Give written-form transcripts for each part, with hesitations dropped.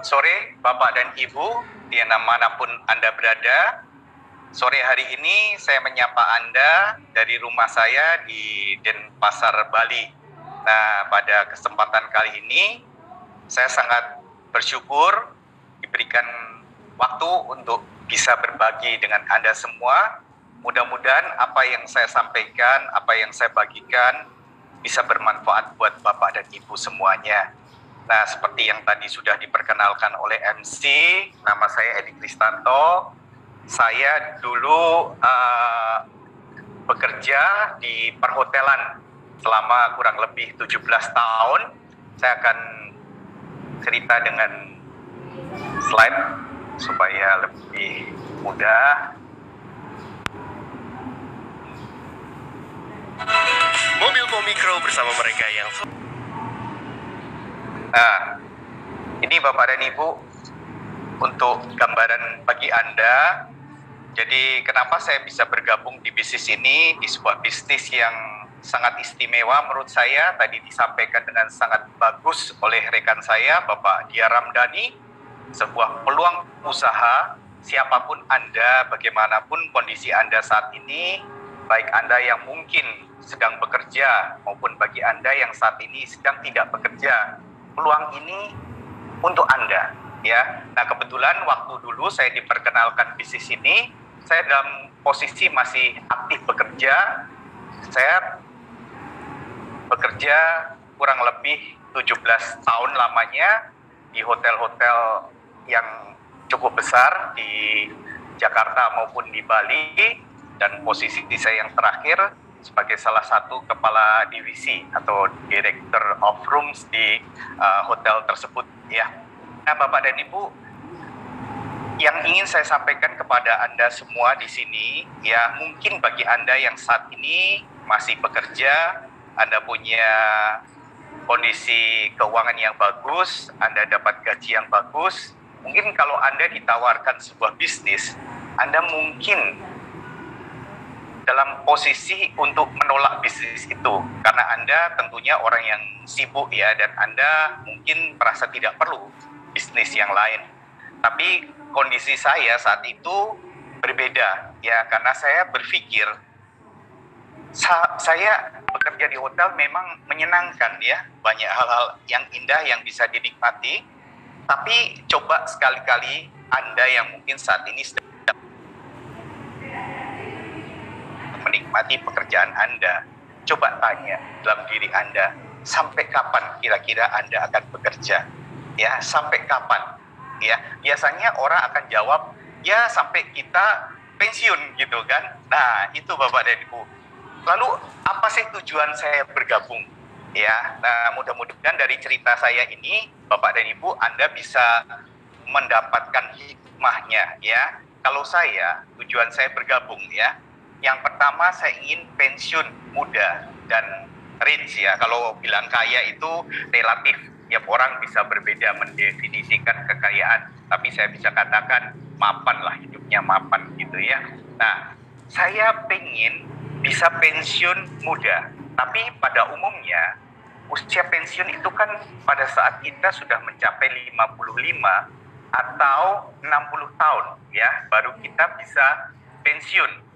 Selamat sore Bapak dan Ibu, di manapun Anda berada. Sore hari ini saya menyapa Anda dari rumah saya di Denpasar, Bali. Nah, pada kesempatan kali ini saya sangat bersyukur diberikan waktu untuk bisa berbagi dengan Anda semua. Mudah-mudahan apa yang saya sampaikan, apa yang saya bagikan bisa bermanfaat buat Bapak dan Ibu semuanya. Nah, seperti yang tadi sudah diperkenalkan oleh MC, nama saya Edi Kristanto. Saya dulu bekerja di perhotelan selama kurang lebih 17 tahun. Saya akan cerita dengan slide supaya lebih mudah. Mobil Pomikro bersama mereka yang... Nah, ini Bapak dan Ibu untuk gambaran bagi Anda. Jadi kenapa saya bisa bergabung di bisnis ini, di sebuah bisnis yang sangat istimewa menurut saya, tadi disampaikan dengan sangat bagus oleh rekan saya, Bapak Dia Ramdhani, sebuah peluang usaha, siapapun Anda, bagaimanapun kondisi Anda saat ini, baik Anda yang mungkin sedang bekerja maupun bagi Anda yang saat ini sedang tidak bekerja, peluang ini untuk Anda, ya. Nah, kebetulan waktu dulu saya diperkenalkan bisnis ini, saya dalam posisi masih aktif bekerja. Saya bekerja kurang lebih 17 tahun lamanya di hotel-hotel yang cukup besar di Jakarta maupun di Bali, dan posisi saya yang terakhir sebagai salah satu kepala divisi atau director of rooms di hotel tersebut, ya. Nah, Bapak dan Ibu, yang ingin saya sampaikan kepada Anda semua di sini, ya, mungkin bagi Anda yang saat ini masih bekerja, Anda punya kondisi keuangan yang bagus, Anda dapat gaji yang bagus, mungkin kalau Anda ditawarkan sebuah bisnis, Anda mungkin dalam posisi untuk menolak bisnis itu, karena Anda tentunya orang yang sibuk, ya, dan Anda mungkin merasa tidak perlu bisnis yang lain. Tapi kondisi saya saat itu berbeda, ya, karena saya berpikir saya bekerja di hotel memang menyenangkan, ya, banyak hal-hal yang indah yang bisa dinikmati. Tapi coba sekali-kali Anda yang mungkin saat ini sedang menikmati pekerjaan Anda, coba tanya dalam diri Anda, sampai kapan kira-kira Anda akan bekerja? Ya, sampai kapan? Ya, biasanya orang akan jawab, ya sampai kita pensiun gitu kan. Nah, itu Bapak dan Ibu. Lalu apa sih tujuan saya bergabung? Ya, nah, mudah-mudahan dari cerita saya ini, Bapak dan Ibu, Anda bisa mendapatkan hikmahnya, ya. Kalau saya, tujuan saya bergabung, ya. Yang pertama, saya ingin pensiun muda dan rich, ya. Kalau bilang kaya itu relatif, tiap orang bisa berbeda mendefinisikan kekayaan. Tapi saya bisa katakan mapan lah, hidupnya mapan gitu, ya. Nah, saya pengen bisa pensiun muda. Tapi pada umumnya, usia pensiun itu kan pada saat kita sudah mencapai 55 atau 60 tahun, ya, baru kita bisa pensiun.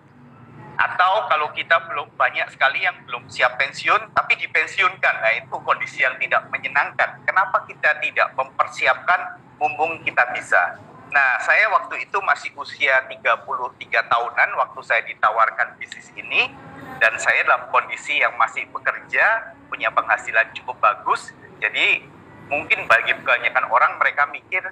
Atau kalau kita belum, banyak sekali yang belum siap pensiun tapi dipensiunkan. Nah, itu kondisi yang tidak menyenangkan. Kenapa kita tidak mempersiapkan mumpung kita bisa? Nah, saya waktu itu masih usia 33 tahunan waktu saya ditawarkan bisnis ini, dan saya dalam kondisi yang masih bekerja, punya penghasilan cukup bagus. Jadi mungkin bagi kebanyakan orang, mereka mikir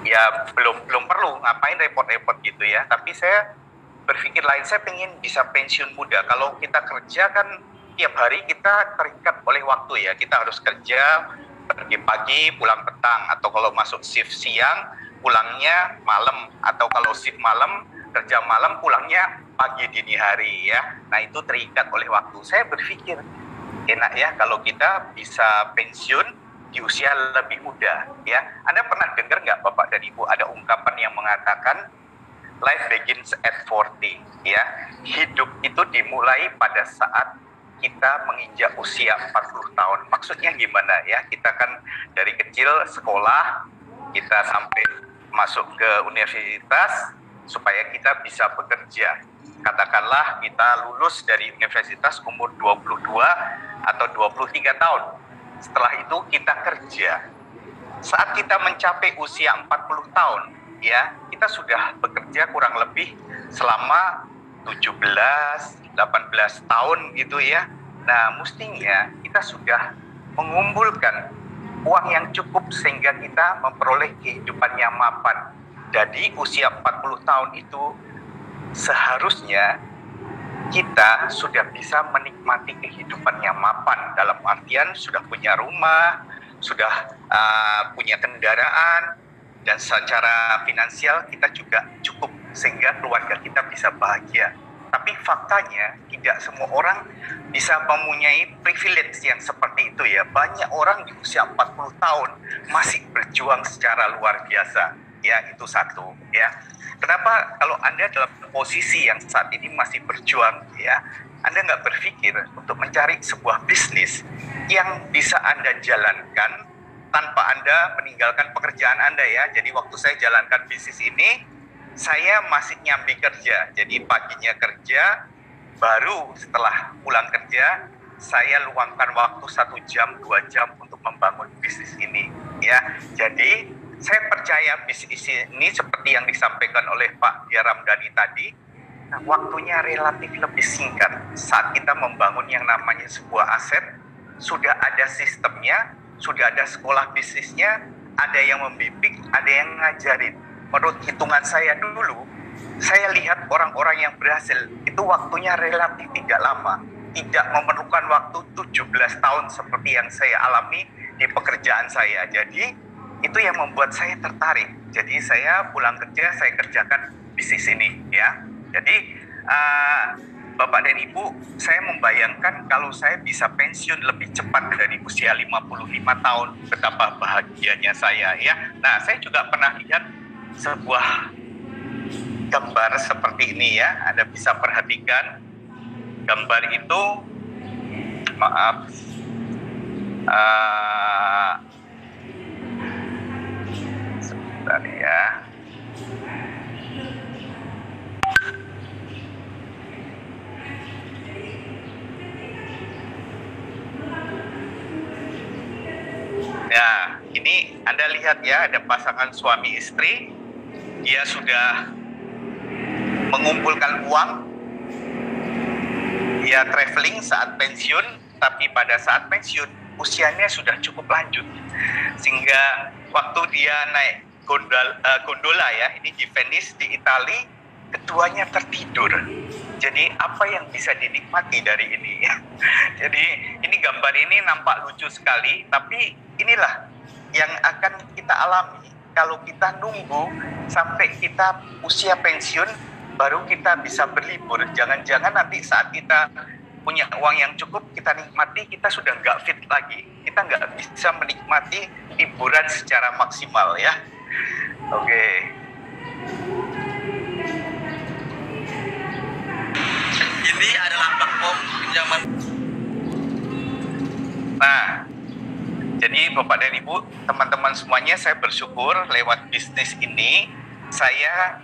ya belum perlu, ngapain repot-repot gitu, ya. Tapi saya berpikir lain, saya pengen bisa pensiun muda. Kalau kita kerja kan tiap hari kita terikat oleh waktu, ya. Kita harus kerja, pergi pagi, pulang petang. Atau kalau masuk shift siang, pulangnya malam. Atau kalau shift malam, kerja malam, pulangnya pagi dini hari, ya. Nah, itu terikat oleh waktu. Saya berpikir, enak ya kalau kita bisa pensiun di usia lebih muda, ya. Anda pernah dengar nggak, Bapak dan Ibu, ada ungkapan yang mengatakan life begins at 40, ya. Hidup itu dimulai pada saat kita menginjak usia 40 tahun. Maksudnya gimana, ya? Kita kan dari kecil sekolah, kita sampai masuk ke universitas supaya kita bisa bekerja. Katakanlah kita lulus dari universitas umur 22 atau 23 tahun. Setelah itu kita kerja. Saat kita mencapai usia 40 tahun, ya, kita sudah bekerja kurang lebih selama 17, 18 tahun gitu ya. Nah, mestinya kita sudah mengumpulkan uang yang cukup sehingga kita memperoleh kehidupan yang mapan. Jadi usia 40 tahun itu seharusnya kita sudah bisa menikmati kehidupan yang mapan, dalam artian sudah punya rumah, sudah punya kendaraan, dan secara finansial kita juga cukup sehingga keluarga kita bisa bahagia. Tapi faktanya tidak semua orang bisa mempunyai privilege yang seperti itu ya. Banyak orang di usia 40 tahun masih berjuang secara luar biasa. Ya, itu satu ya. Kenapa kalau Anda dalam posisi yang saat ini masih berjuang ya, Anda nggak berpikir untuk mencari sebuah bisnis yang bisa Anda jalankan tanpa Anda meninggalkan pekerjaan Anda ya. Jadi waktu saya jalankan bisnis ini, saya masih nyambi kerja. Jadi paginya kerja, baru setelah pulang kerja, saya luangkan waktu 1 jam, 2 jam untuk membangun bisnis ini ya. Jadi saya percaya bisnis ini seperti yang disampaikan oleh Pak Dia Ramdhani tadi, waktunya relatif lebih singkat. Saat kita membangun yang namanya sebuah aset, sudah ada sistemnya, sudah ada sekolah bisnisnya, ada yang membimbing, ada yang ngajarin. Menurut hitungan saya dulu, saya lihat orang-orang yang berhasil, itu waktunya relatif tidak lama. Tidak memerlukan waktu 17 tahun seperti yang saya alami di pekerjaan saya. Jadi itu yang membuat saya tertarik. Jadi saya pulang kerja, saya kerjakan bisnis ini ya. Jadi Bapak dan Ibu, saya membayangkan kalau saya bisa pensiun lebih cepat dari usia 55 tahun, betapa bahagianya saya ya. Nah, saya juga pernah lihat sebuah gambar seperti ini ya. Anda bisa perhatikan gambar itu, maaf, sebentar ya. Ya, ini Anda lihat ya, ada pasangan suami istri. Dia sudah mengumpulkan uang. Dia traveling saat pensiun, tapi pada saat pensiun usianya sudah cukup lanjut. Sehingga waktu dia naik gondola ya, ini di Venice di Italia, keduanya tertidur. Jadi apa yang bisa dinikmati dari ini? Jadi ini gambar ini nampak lucu sekali, tapi inilah yang akan kita alami kalau kita nunggu sampai kita usia pensiun baru kita bisa berlibur. Jangan-jangan nanti saat kita punya uang yang cukup, kita nikmati, kita sudah nggak fit lagi. Kita nggak bisa menikmati hiburan secara maksimal ya. Oke. Ini adalah platform pinjaman. Nah, jadi Bapak dan Ibu, teman-teman semuanya, saya bersyukur lewat bisnis ini saya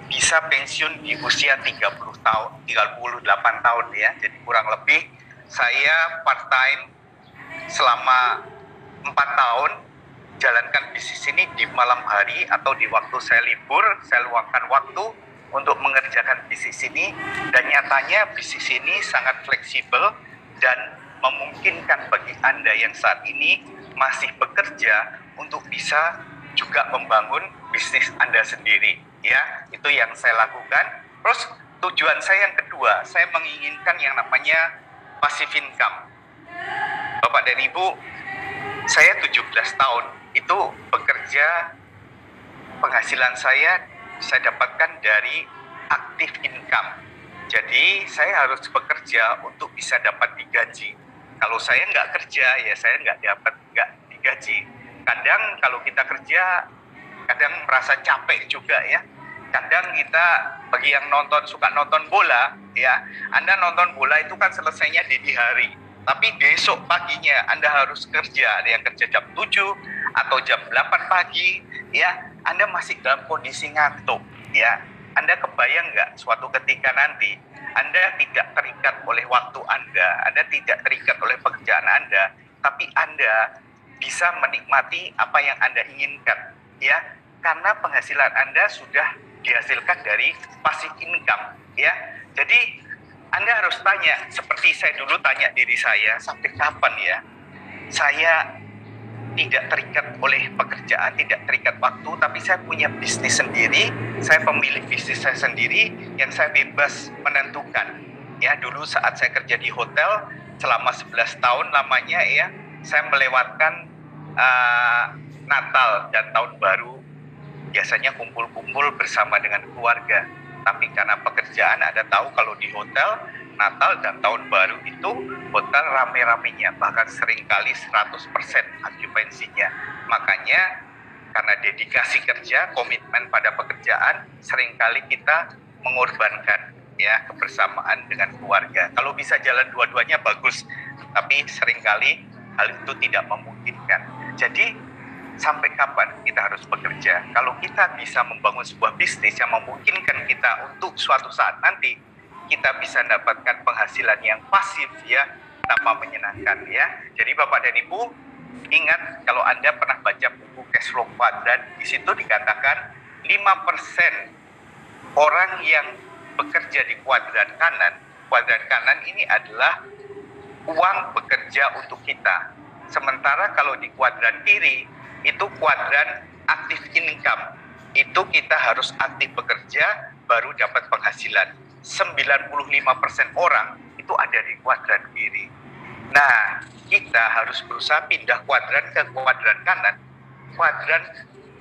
bisa pensiun di usia 38 tahun ya. Jadi kurang lebih saya part time selama 4 tahun jalankan bisnis ini di malam hari atau di waktu saya libur, saya luangkan waktu untuk mengerjakan bisnis ini, dan nyatanya bisnis ini sangat fleksibel dan memungkinkan bagi Anda yang saat ini masih bekerja untuk bisa juga membangun bisnis Anda sendiri ya. Itu yang saya lakukan. Terus tujuan saya yang kedua, saya menginginkan yang namanya passive income. Bapak dan Ibu, saya 17 tahun itu bekerja, penghasilan saya dapatkan dari active income. Jadi saya harus bekerja untuk bisa dapat digaji. Kalau saya nggak kerja, ya saya nggak digaji. Kadang kalau kita kerja, kadang merasa capek juga ya. Kadang kita, bagi yang suka nonton bola, ya, Anda nonton bola itu kan selesainya dini hari. Tapi besok paginya Anda harus kerja, ada yang kerja jam 7 atau jam 8 pagi, ya, Anda masih dalam kondisi ngantuk, ya. Anda kebayang nggak suatu ketika nanti Anda tidak terikat oleh waktu Anda tidak terikat oleh pekerjaan Anda, tapi Anda bisa menikmati apa yang Anda inginkan, ya, karena penghasilan Anda sudah dihasilkan dari passive income, ya. Jadi Anda harus tanya, seperti saya dulu tanya diri saya, sampai kapan ya saya tidak terikat oleh pekerjaan, tidak terikat waktu, tapi saya punya bisnis sendiri, saya pemilik bisnis saya sendiri yang saya bebas menentukan. Ya, dulu saat saya kerja di hotel selama 11 tahun lamanya, ya, saya melewatkan Natal dan Tahun Baru biasanya kumpul-kumpul bersama dengan keluarga. Tapi karena pekerjaan, Anda tahu kalau di hotel Natal dan Tahun Baru itu hotel rame-ramenya, bahkan seringkali 100% okupansinya. Makanya karena dedikasi kerja, komitmen pada pekerjaan, seringkali kita mengorbankan, ya, kebersamaan dengan keluarga. Kalau bisa jalan dua-duanya bagus, tapi seringkali hal itu tidak memungkinkan. Jadi sampai kapan kita harus bekerja? Kalau kita bisa membangun sebuah bisnis yang memungkinkan kita untuk suatu saat nanti kita bisa mendapatkan penghasilan yang pasif, ya, tanpa menyenangkan, ya. Jadi Bapak dan Ibu, ingat kalau Anda pernah baca buku Cash Flow Quadrant, di situ dikatakan 5% orang yang bekerja di kuadran kanan ini adalah uang bekerja untuk kita. Sementara kalau di kuadran kiri itu kuadran aktif income, itu kita harus aktif bekerja baru dapat penghasilan. 95% orang itu ada di kuadran kiri. Nah, kita harus berusaha pindah kuadran ke kuadran kanan, kuadran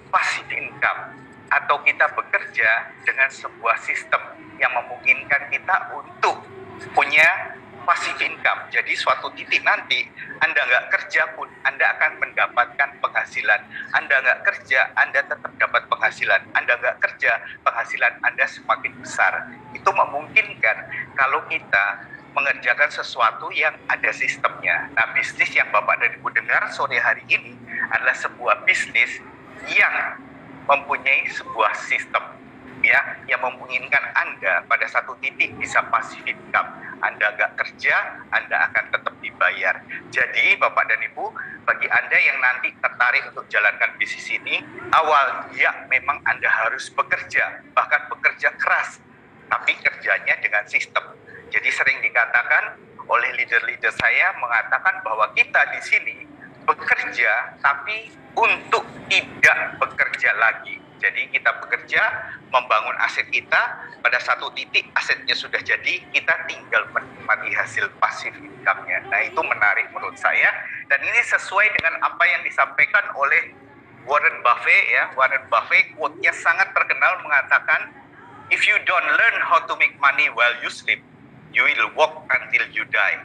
passive income, atau kita bekerja dengan sebuah sistem yang memungkinkan kita untuk punya passive income. Jadi suatu titik nanti Anda nggak kerja pun Anda akan mendapatkan penghasilan. Anda nggak kerja, Anda tetap dapat penghasilan. Anda nggak kerja, penghasilan Anda semakin besar. Itu memungkinkan kalau kita mengerjakan sesuatu yang ada sistemnya. Nah, bisnis yang Bapak dan Ibu dengar sore hari ini adalah sebuah bisnis yang mempunyai sebuah sistem, ya, yang memungkinkan Anda pada satu titik bisa passive income. Anda nggak kerja, Anda akan tetap dibayar. Jadi Bapak dan Ibu, bagi Anda yang nanti tertarik untuk jalankan bisnis ini, awal ya memang Anda harus bekerja, bahkan bekerja keras, tapi kerjanya dengan sistem. Jadi sering dikatakan oleh leader-leader saya mengatakan bahwa kita di sini bekerja tapi untuk tidak bekerja lagi. Jadi kita bekerja membangun aset kita, pada satu titik asetnya sudah jadi, kita tinggal menikmati hasil pasif income-nya. Nah, itu menarik menurut saya, dan ini sesuai dengan apa yang disampaikan oleh Warren Buffett, ya. Warren Buffett quote-nya sangat terkenal mengatakan, if you don't learn how to make money while you sleep, you will work until you die.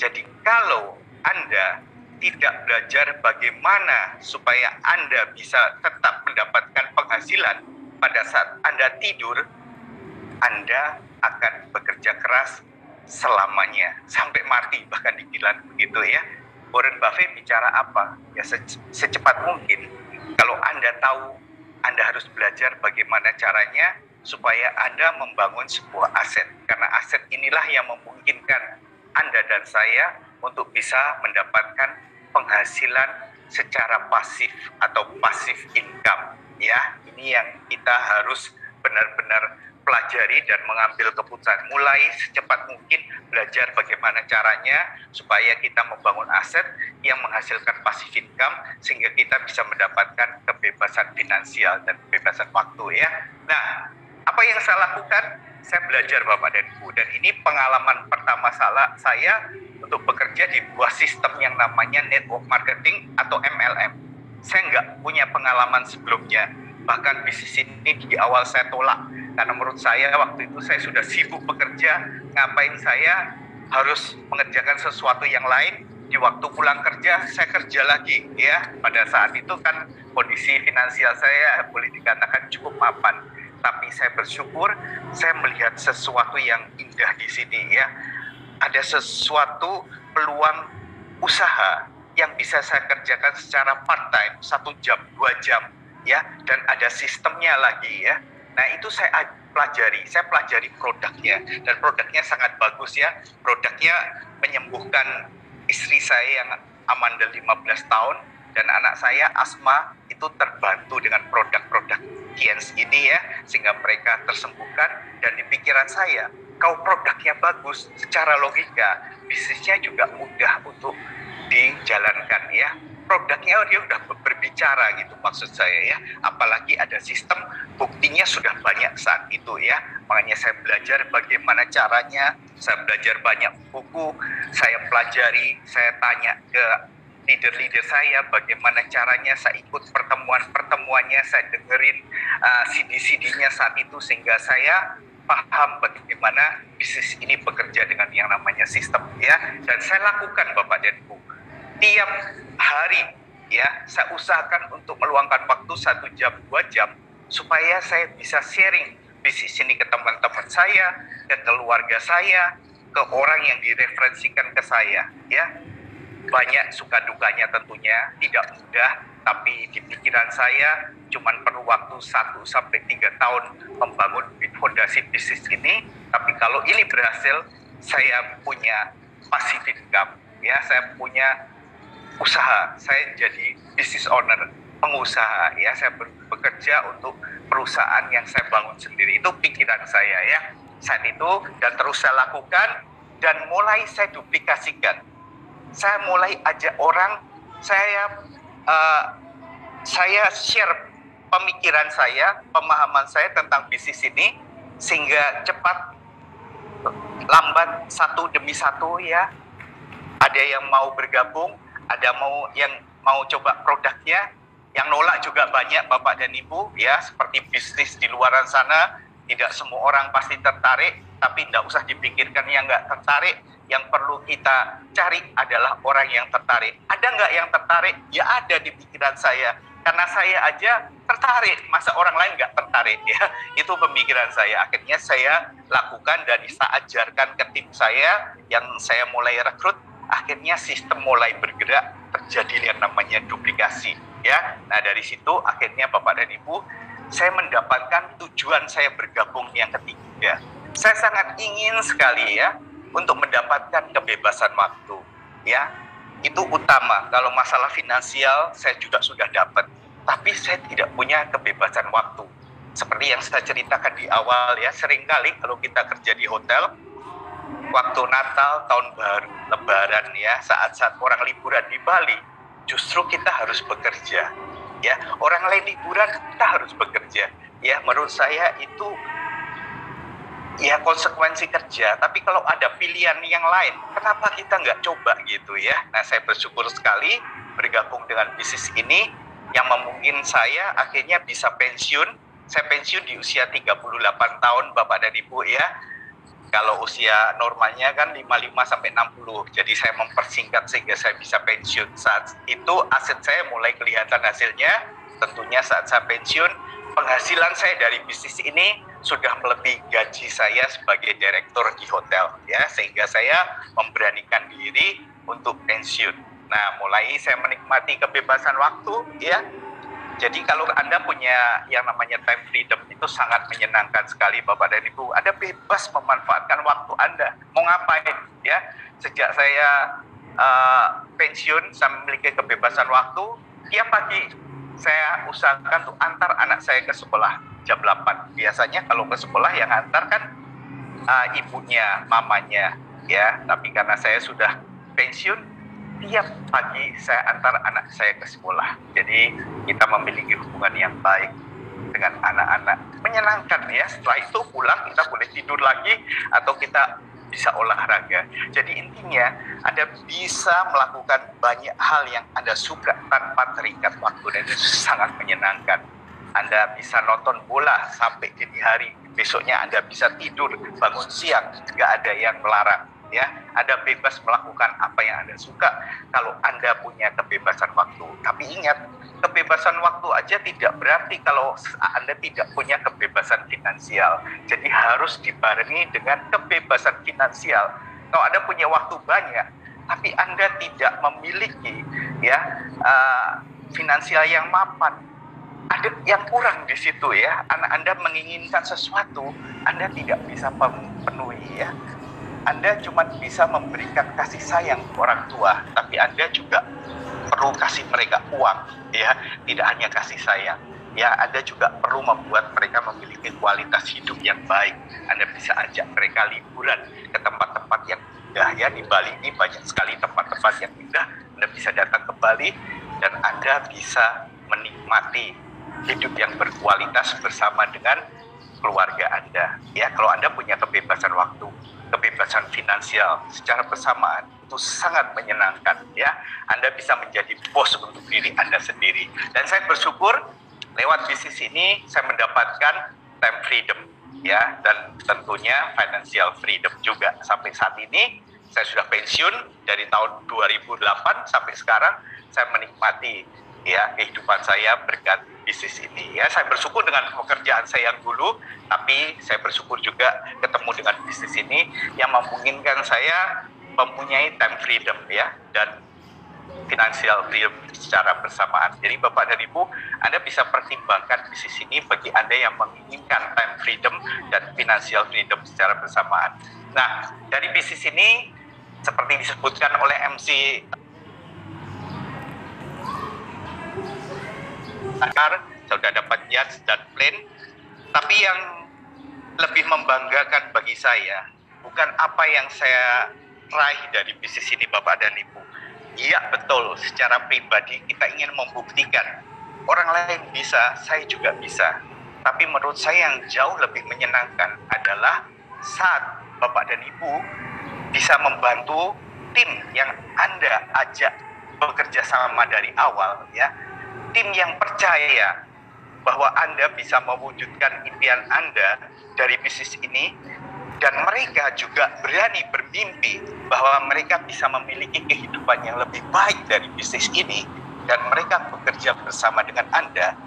Jadi kalau Anda tidak belajar bagaimana supaya Anda bisa tetap mendapatkan penghasilan pada saat Anda tidur, Anda akan bekerja keras selamanya, sampai mati bahkan dibilang begitu, ya. Warren Buffett bicara apa? Ya, secepat mungkin. Kalau Anda tahu, Anda harus belajar bagaimana caranya supaya Anda membangun sebuah aset. Karena aset inilah yang memungkinkan Anda dan saya untuk bisa mendapatkan penghasilan secara pasif atau passive income, ya. Ini yang kita harus benar-benar pelajari dan mengambil keputusan. Mulai secepat mungkin belajar bagaimana caranya supaya kita membangun aset yang menghasilkan passive income sehingga kita bisa mendapatkan kebebasan finansial dan kebebasan waktu, ya. Nah, apa yang saya lakukan? Saya belajar Bapak dan Ibu, dan ini pengalaman pertama saya untuk bekerja di sebuah sistem yang namanya network marketing atau MLM. Saya nggak punya pengalaman sebelumnya, bahkan bisnis ini di awal saya tolak, karena menurut saya waktu itu saya sudah sibuk bekerja, ngapain saya harus mengerjakan sesuatu yang lain, di waktu pulang kerja saya kerja lagi, ya. Pada saat itu kan kondisi finansial saya boleh dikatakan cukup mapan. Tapi saya bersyukur, saya melihat sesuatu yang indah di sini, ya. ada sesuatu peluang usaha yang bisa saya kerjakan secara part time 1 jam 2 jam ya, dan ada sistemnya lagi ya. Nah itu saya pelajari produknya, dan produknya sangat bagus ya. Produknya menyembuhkan istri saya yang amandel 15 tahun dan anak saya asma, itu terbantu dengan produk-produk Kiens ini ya, sehingga mereka tersembuhkan. Dan di pikiran saya, kalau produknya bagus, secara logika bisnisnya juga mudah untuk dijalankan ya. Produknya dia udah berbicara gitu maksud saya ya, apalagi ada sistem, buktinya sudah banyak saat itu ya. Makanya saya belajar bagaimana caranya, saya belajar banyak buku, saya pelajari, saya tanya ke leader-leader saya bagaimana caranya, saya ikut pertemuan-pertemuannya, saya dengerin CD-CD-nya saat itu, sehingga saya paham bagaimana bisnis ini bekerja dengan yang namanya sistem ya. Dan saya lakukan Bapak dan Ibu tiap hari ya, saya usahakan untuk meluangkan waktu 1 jam 2 jam supaya saya bisa sharing bisnis ini ke teman-teman saya, ke keluarga saya, ke orang yang direferensikan ke saya ya. Banyak suka dukanya tentunya, tidak mudah, tapi di pikiran saya cuman perlu waktu 1-3 tahun membangun fondasi bisnis ini. Tapi kalau ini berhasil, saya punya passive income ya, saya punya usaha, saya jadi business owner, pengusaha ya, saya bekerja untuk perusahaan yang saya bangun sendiri. Itu pikiran saya ya saat itu, dan terus saya lakukan, dan mulai saya duplikasikan. Saya mulai ajak orang, saya share pemikiran saya, pemahaman saya tentang bisnis ini, sehingga cepat lambat satu demi satu ya, ada yang mau bergabung, ada yang mau coba produknya, yang nolak juga banyak Bapak dan Ibu ya. Seperti bisnis di luaran sana, tidak semua orang pasti tertarik, tapi tidak usah dipikirkan yang nggak tertarik. Yang perlu kita cari adalah orang yang tertarik. Ada nggak yang tertarik? Ya ada di pikiran saya, karena saya aja tertarik, masa orang lain nggak tertarik ya. Itu pemikiran saya. Akhirnya saya lakukan dan saya ajarkan ke tim saya yang saya mulai rekrut. Akhirnya sistem mulai bergerak, terjadi yang namanya duplikasi ya. Nah dari situ akhirnya Bapak dan Ibu, saya mendapatkan tujuan saya bergabung yang ketiga. Saya sangat ingin sekali ya untuk mendapatkan kebebasan waktu ya. Itu utama. Kalau masalah finansial saya juga sudah dapat, tapi saya tidak punya kebebasan waktu. Seperti yang saya ceritakan di awal ya, seringkali kalau kita kerja di hotel, waktu Natal, Tahun Baru, Lebaran ya, saat-saat orang liburan di Bali, justru kita harus bekerja ya. Orang lain liburan, kita harus bekerja ya. Menurut saya itu ya konsekuensi kerja. Tapi kalau ada pilihan yang lain, kenapa kita nggak coba gitu ya. Nah saya bersyukur sekali bergabung dengan bisnis ini yang memungkinkan saya akhirnya bisa pensiun. Saya pensiun di usia 38 tahun Bapak dan Ibu ya. Kalau usia normalnya kan 55 sampai 60. Jadi saya mempersingkat sehingga saya bisa pensiun. Saat itu aset saya mulai kelihatan hasilnya. Tentunya saat saya pensiun, penghasilan saya dari bisnis ini sudah melebihi gaji saya sebagai direktur di hotel ya, sehingga saya memberanikan diri untuk pensiun. Nah, mulai saya menikmati kebebasan waktu ya. Jadi kalau Anda punya yang namanya time freedom, itu sangat menyenangkan sekali Bapak dan Ibu. Anda bebas memanfaatkan waktu Anda. Mau ngapain ya. Sejak saya pensiun, saya memiliki kebebasan waktu. Tiap pagi saya usahakan untuk antar anak saya ke sekolah jam 8. Biasanya kalau ke sekolah yang antar kan ibunya, mamanya ya. Tapi karena saya sudah pensiun, tiap pagi saya antar anak saya ke sekolah. Jadi kita memiliki hubungan yang baik dengan anak-anak. Menyenangkan ya. Setelah itu pulang kita boleh tidur lagi atau kita bisa olahraga. Jadi intinya Anda bisa melakukan banyak hal yang Anda suka tanpa terikat waktu, dan itu sangat menyenangkan. Anda bisa nonton bola sampai dini hari, besoknya Anda bisa tidur, bangun siang, nggak ada yang melarang ya. Anda bebas melakukan apa yang Anda suka kalau Anda punya kebebasan waktu. Tapi ingat, kebebasan waktu aja tidak berarti kalau Anda tidak punya kebebasan finansial. Jadi harus dibarengi dengan kebebasan finansial. Kalau Anda punya waktu banyak, tapi Anda tidak memiliki ya finansial yang mapan, ada yang kurang di situ ya. Anak Anda menginginkan sesuatu, Anda tidak bisa penuhi ya. Anda cuma bisa memberikan kasih sayang ke orang tua, tapi Anda juga perlu kasih mereka uang ya, tidak hanya kasih sayang ya. Anda juga perlu membuat mereka memiliki kualitas hidup yang baik. Anda bisa ajak mereka liburan ke tempat-tempat yang indah ya. Di Bali ini banyak sekali tempat-tempat yang indah. Anda bisa datang ke Bali dan Anda bisa menikmati hidup yang berkualitas bersama dengan keluarga Anda ya. Kalau Anda punya kebebasan waktu, kebebasan finansial secara bersamaan, itu sangat menyenangkan ya. Anda bisa menjadi bos untuk diri Anda sendiri. Dan saya bersyukur lewat bisnis ini saya mendapatkan time freedom ya, dan tentunya financial freedom juga. Sampai saat ini saya sudah pensiun dari tahun 2008 sampai sekarang, saya menikmati ya kehidupan saya berkat bisnis ini ya. Saya bersyukur dengan pekerjaan saya yang dulu, tapi saya bersyukur juga ketemu dengan bisnis ini yang memungkinkan saya mempunyai time freedom ya, dan financial freedom secara bersamaan. Jadi Bapak dan Ibu, Anda bisa pertimbangkan bisnis ini bagi Anda yang menginginkan time freedom dan financial freedom secara bersamaan. Nah, dari bisnis ini seperti disebutkan oleh MC Akar, sudah dapat yacht dan plane, tapi yang lebih membanggakan bagi saya bukan apa yang saya raih dari bisnis ini Bapak dan Ibu. Iya betul, secara pribadi kita ingin membuktikan orang lain bisa, saya juga bisa. Tapi menurut saya yang jauh lebih menyenangkan adalah saat Bapak dan Ibu bisa membantu tim yang Anda ajak bekerja sama dari awal ya. Tim yang percaya bahwa Anda bisa mewujudkan impian Anda dari bisnis ini, dan mereka juga berani bermimpi bahwa mereka bisa memiliki kehidupan yang lebih baik dari bisnis ini, dan mereka bekerja bersama dengan Anda.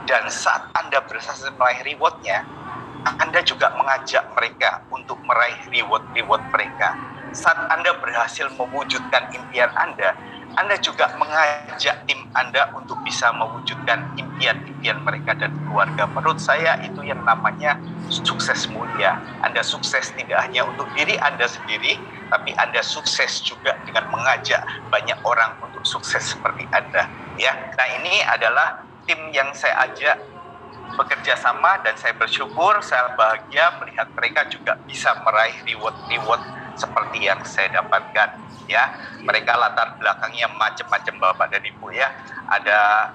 Dan saat Anda berhasil meraih rewardnya, Anda juga mengajak mereka untuk meraih reward mereka. Saat Anda berhasil mewujudkan impian Anda juga mengajak tim Anda untuk bisa mewujudkan impian-impian mereka dan keluarga. Menurut saya itu yang namanya sukses mulia. Anda sukses tidak hanya untuk diri Anda sendiri, tapi Anda sukses juga dengan mengajak banyak orang untuk sukses seperti Anda. Ya, nah ini adalah tim yang saya ajak bekerja sama, dan saya bersyukur, saya bahagia melihat mereka juga bisa meraih reward seperti yang saya dapatkan. Ya, mereka latar belakangnya macam-macam Bapak dan Ibu ya. Ada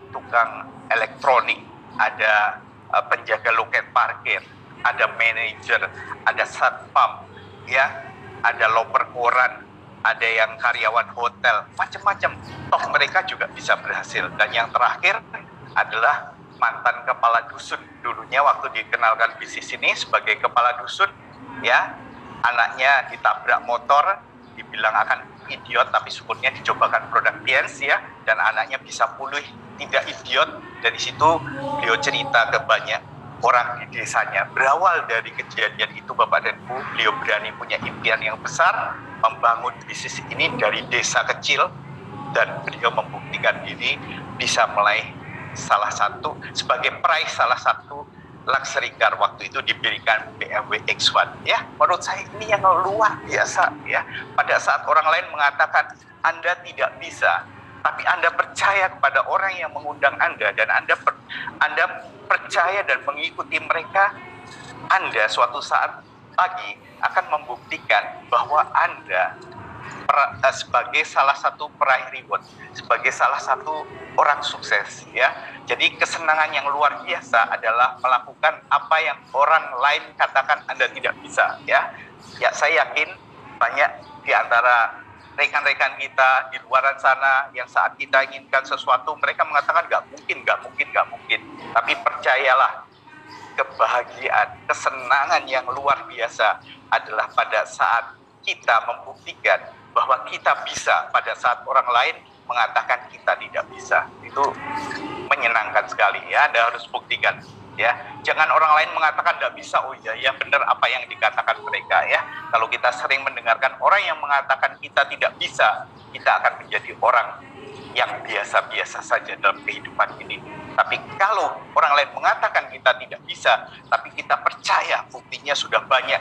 tukang elektronik, ada penjaga loket parkir, ada manajer, ada satpam, ya, ada loper koran, ada yang karyawan hotel, macam-macam. Toh mereka juga bisa berhasil. Dan yang terakhir adalah mantan kepala dusun. Dulunya waktu dikenalkan bisnis ini sebagai kepala dusun, ya, anaknya ditabrak motor, dibilang akan idiot, tapi syukurnya dicobakan produk Biens ya, dan anaknya bisa pulih, tidak idiot. Dari situ beliau cerita ke banyak orang di desanya. Berawal dari kejadian itu Bapak dan Ibu, beliau berani punya impian yang besar, membangun bisnis ini dari desa kecil, dan beliau membuktikan diri bisa meraih sebagai prize salah satu luxury car waktu itu diberikan BMW X1 ya. Menurut saya ini yang luar biasa ya. Pada saat orang lain mengatakan Anda tidak bisa, tapi Anda percaya kepada orang yang mengundang Anda, dan Anda percaya dan mengikuti mereka, Anda suatu saat lagi akan membuktikan bahwa Anda sebagai salah satu peraih reward, sebagai salah satu orang sukses ya. Jadi kesenangan yang luar biasa adalah melakukan apa yang orang lain katakan Anda tidak bisa ya. Ya, saya yakin banyak di antara rekan-rekan kita di luar sana yang saat kita inginkan sesuatu, mereka mengatakan nggak mungkin. Tapi percayalah, kebahagiaan, kesenangan yang luar biasa adalah pada saat kita membuktikan bahwa kita bisa pada saat orang lain mengatakan kita tidak bisa. Itu menyenangkan sekali ya. Anda harus buktikan Ya, jangan orang lain mengatakan nggak bisa. Oh iya, ya benar apa yang dikatakan mereka ya. Kalau kita sering mendengarkan orang yang mengatakan kita tidak bisa, kita akan menjadi orang yang biasa-biasa saja dalam kehidupan ini. Tapi kalau orang lain mengatakan kita tidak bisa, tapi kita percaya buktinya sudah banyak,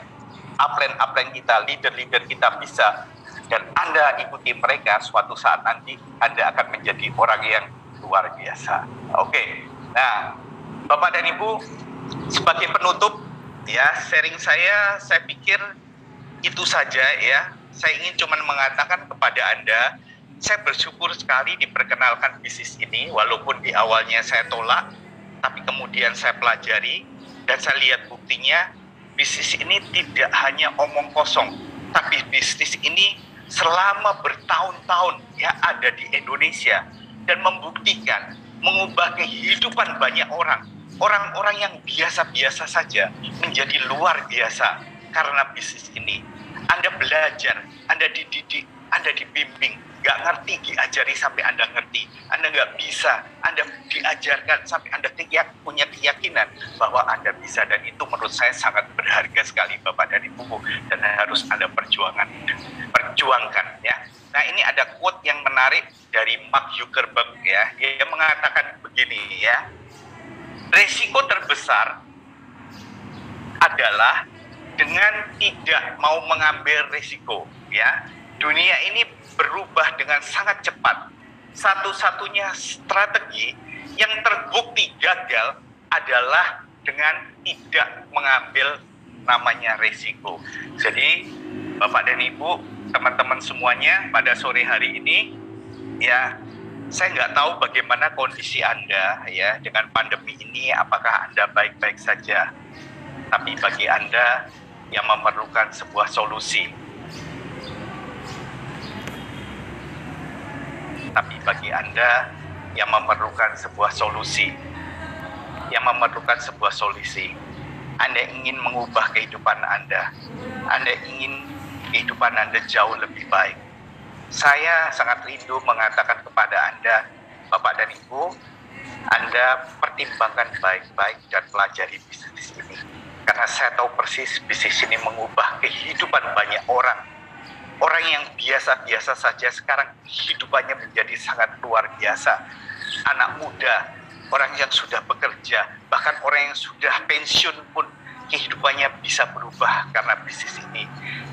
upline kita, leader-leader kita bisa, dan Anda ikuti mereka, suatu saat nanti Anda akan menjadi orang yang luar biasa. Oke, nah Bapak dan Ibu, sebagai penutup ya sharing saya pikir itu saja ya. Saya ingin cuma mengatakan kepada Anda, saya bersyukur sekali diperkenalkan bisnis ini, walaupun di awalnya saya tolak, tapi kemudian saya pelajari dan saya lihat buktinya bisnis ini tidak hanya omong kosong, tapi bisnis ini selama bertahun-tahun ya ada di Indonesia dan membuktikan mengubah kehidupan banyak orang-orang yang biasa-biasa saja menjadi luar biasa karena bisnis ini. Anda belajar, Anda dididik, Anda dibimbing, nggak ngerti diajari sampai Anda ngerti. Anda nggak bisa, Anda diajarkan sampai Anda punya keyakinan bahwa Anda bisa, dan itu menurut saya sangat berharga sekali Bapak dan Ibu, dan harus Anda perjuangkan ya. Nah, ini ada quote yang menarik dari Mark Zuckerberg ya. Dia mengatakan begini ya. Resiko terbesar adalah dengan tidak mau mengambil resiko ya. Dunia ini berubah dengan sangat cepat. Satu-satunya strategi yang terbukti gagal adalah dengan tidak mengambil namanya resiko. Jadi Bapak dan Ibu, teman-teman semuanya, pada sore hari ini ya, saya nggak tahu bagaimana kondisi Anda ya dengan pandemi ini, apakah Anda baik-baik saja. Tapi bagi Anda yang memerlukan sebuah solusi, Anda ingin mengubah kehidupan Anda ingin kehidupan Anda jauh lebih baik. Saya sangat rindu mengatakan kepada Anda, Bapak dan Ibu, Anda pertimbangkan baik-baik dan pelajari bisnis ini. Karena saya tahu persis bisnis ini mengubah kehidupan banyak orang. Orang yang biasa-biasa saja sekarang hidupannya menjadi sangat luar biasa. Anak muda, orang yang sudah bekerja, bahkan orang yang sudah pensiun pun kehidupannya bisa berubah karena bisnis ini.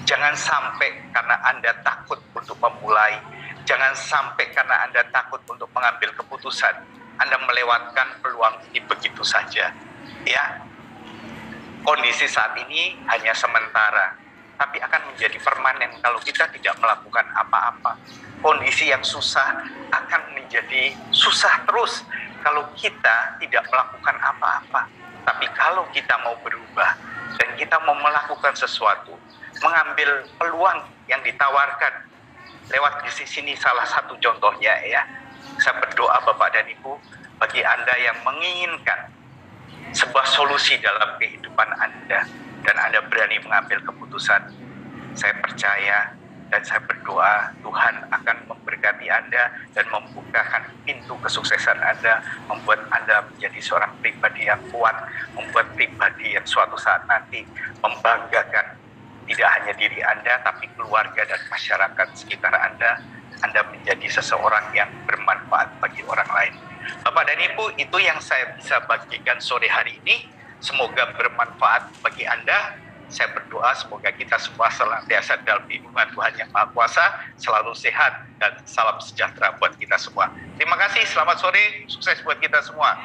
Jangan sampai karena Anda takut untuk memulai, jangan sampai karena Anda takut untuk mengambil keputusan, Anda melewatkan peluang ini begitu saja. Ya, kondisi saat ini hanya sementara, tapi akan menjadi permanen kalau kita tidak melakukan apa-apa. Kondisi yang susah akan menjadi susah terus kalau kita tidak melakukan apa-apa. Tapi kalau kita mau berubah dan kita mau melakukan sesuatu, mengambil peluang yang ditawarkan lewat bisnis ini salah satu contohnya ya. Saya berdoa Bapak dan Ibu, bagi Anda yang menginginkan sebuah solusi dalam kehidupan Anda dan Anda berani mengambil keputusan, saya percaya dan saya berdoa Tuhan akan memberkati Anda dan membukakan pintu kesuksesan Anda, membuat Anda menjadi seorang pribadi yang kuat, membuat pribadi yang suatu saat nanti membanggakan tidak hanya diri Anda, tapi keluarga dan masyarakat sekitar Anda. Anda menjadi seseorang yang bermanfaat bagi orang lain. Bapak dan Ibu, itu yang saya bisa bagikan sore hari ini. Semoga bermanfaat bagi Anda. Saya berdoa semoga kita semua senantiasa dalam lindungan Tuhan Yang Maha Kuasa, selalu sehat, dan salam sejahtera buat kita semua. Terima kasih, selamat sore, sukses buat kita semua.